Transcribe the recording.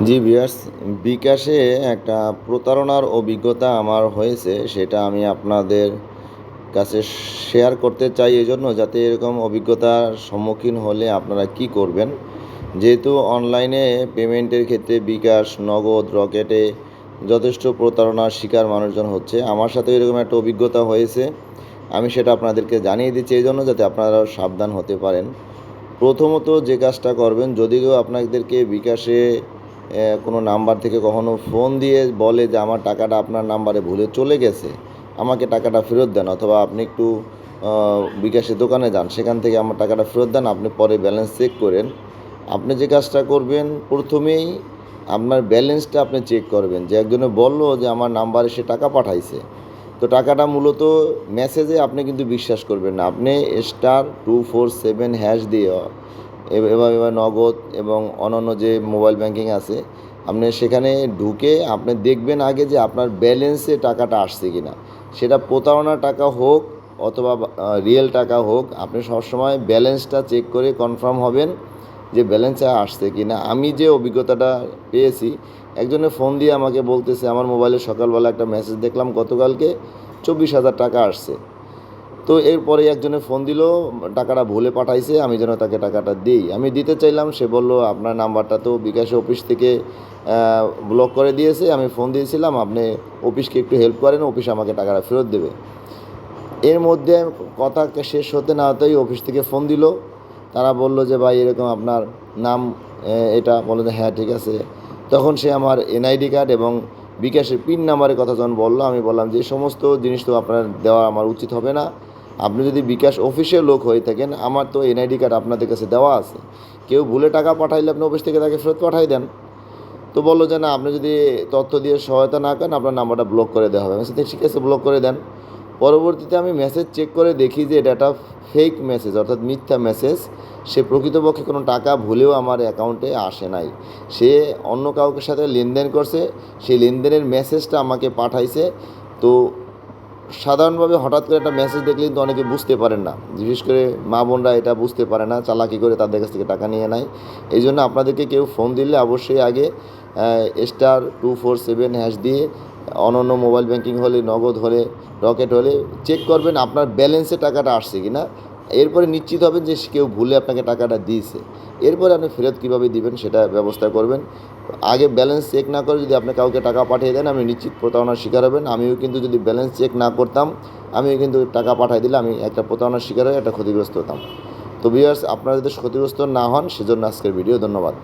জি viewers, বিকাশে একটা প্রতারণার অভিজ্ঞতা আমার হয়েছে। সেটা আমি আপনাদের কাছে শেয়ার করতে চাই এজন্য যাতে এরকম অভিজ্ঞতার সম্মুখীন হলে আপনারা কি করবেন। যেহেতু অনলাইনে পেমেন্টের ক্ষেত্রে বিকাশ, নগদ, রকেটে যথেষ্ট প্রতারণার শিকার মানুষজন হচ্ছে। আমার সাথেও এরকম একটা অভিজ্ঞতা হয়েছে। আমি সেটা আপনাদেরকে জানিয়ে দিচ্ছি এজন্য যাতে আপনারাও সাবধান হতে পারেন। প্রথমত যে কাজটা করবেন, যদি কেউ আপনাদেরকে বিকাশে কোনো নাম্বার থেকে কখনো ফোন দিয়ে বলে যে আমার টাকাটা আপনার নাম্বারে ভুলে চলে গেছে, আমাকে টাকাটা ফেরত দেন, অথবা আপনি একটু বিকাশের দোকানে যান, সেখান থেকে আমার টাকাটা ফেরত দেন, আপনি পরে ব্যালেন্স চেক করেন। আপনি যে কাজটা করবেন, প্রথমেই আপনার ব্যালেন্সটা আপনি চেক করবেন। যে একজনে বলল যে আমার নাম্বারে সে টাকা পাঠাইছে, তো টাকাটা মূলত মেসেজে আপনি কিন্তু বিশ্বাস করবেন না। আপনি *247# দিয়ে এবার নগদ এবং অন্যান্য যে মোবাইল ব্যাংকিং আছে, আপনি সেখানে ঢুকে আপনি দেখবেন আগে যে আপনার ব্যালেন্সে টাকাটা আসছে কি না। সেটা প্রতারণার টাকা হোক অথবা রিয়েল টাকা হোক, আপনি সবসময় ব্যালেন্সটা চেক করে কনফার্ম হবেন যে ব্যালেন্সে আসছে কি না। আমি যে অভিজ্ঞতাটা পেয়েছি, একজনে ফোন দিয়ে আমাকে বলতেছে আমার মোবাইলে সকালবেলা একটা মেসেজ দেখলাম গতকালকে 24,000 টাকা আসছে। তো এরপরে একজনে ফোন দিল, টাকাটা ভুলে পাঠাইছে, আমি যেন তাকে টাকাটা দিই। আমি দিতে চাইলাম, সে বলল আপনার নাম্বারটা তো বিকাশ অফিস থেকে ব্লক করে দিয়েছে। আমি ফোন দিয়েছিলাম, আপনি অফিসকে একটু হেল্প করেন, অফিস আমাকে টাকাটা ফেরত দেবে। এর মধ্যে কথা শেষ হতে না হতেই অফিস থেকে ফোন দিল। তারা বলল যে ভাই এরকম আপনার নাম এটা, বললো যে হ্যাঁ ঠিক আছে। তখন সে আমার এনআইডি কার্ড এবং বিকাশের পিন নাম্বারের কথা যখন বললো, আমি বললাম যে এই সমস্ত জিনিস তো আপনার দেওয়া আমার উচিত হবে না। আপনি যদি বিকাশ অফিসের লোক হয়ে থাকেন, আমার তো এনআইডি কার্ড আপনাদের কাছে দেওয়া আছে। কেউ ভুলে টাকা পাঠাইলে আপনি অফিস থেকে তাকে ফেরত পাঠাই দেন। তো বললো যে না, আপনি যদি তথ্য দিয়ে সহায়তা না করেন, আপনার নাম্বারটা ব্লক করে দেওয়া হবে। আমি বলছি ঠিক আছে, ব্লক করে দেন। পরবর্তীতে আমি মেসেজ চেক করে দেখি যে এটা একটা ফেক মেসেজ, অর্থাৎ মিথ্যা মেসেজ। সে প্রকৃতপক্ষে কোনো টাকা ভুলেও আমার অ্যাকাউন্টে আসে নাই। সে অন্য কাউকে সাথে লেনদেন করছে, সেই লেনদেনের মেসেজটা আমাকে পাঠাইছে। তো সাধারণভাবে হঠাৎ করে একটা মেসেজ দেখলে কিন্তু অনেকে বুঝতে পারেন না, বিশেষ করে মা বোনরা এটা বুঝতে পারে না, চালাকি করে তাদের কাছ থেকে টাকা নিয়ে নেয়। এই জন্য আপনাদেরকে কেউ ফোন দিলে অবশ্যই আগে *247# দিয়ে অনন্য মোবাইল ব্যাংকিং হলে, নগদ হলে, রকেট হলে চেক করবেন আপনার ব্যালেন্সে টাকাটা আসছে কি না। এরপরে নিশ্চিত হবেন যে কেউ ভুলে আপনাকে টাকাটা দিয়েছে। এরপরে আপনি ফেরত কীভাবে দিবেন সেটা ব্যবস্থা করবেন। আগে ব্যালেন্স চেক না করে যদি আপনি কাউকে টাকা পাঠিয়ে দেন, আপনি নিশ্চিত প্রতারণার শিকার হবেন। আমিও কিন্তু যদি ব্যালেন্স চেক না করতাম, আমিও কিন্তু টাকা পাঠিয়ে দিলে আমি একটা প্রতারণার শিকার হয়ে একটা ক্ষতিগ্রস্ত হতাম। তো ভিউয়ার্স, আপনারা যাতে ক্ষতিগ্রস্ত না হন সেজন্য আজকের ভিডিও। ধন্যবাদ।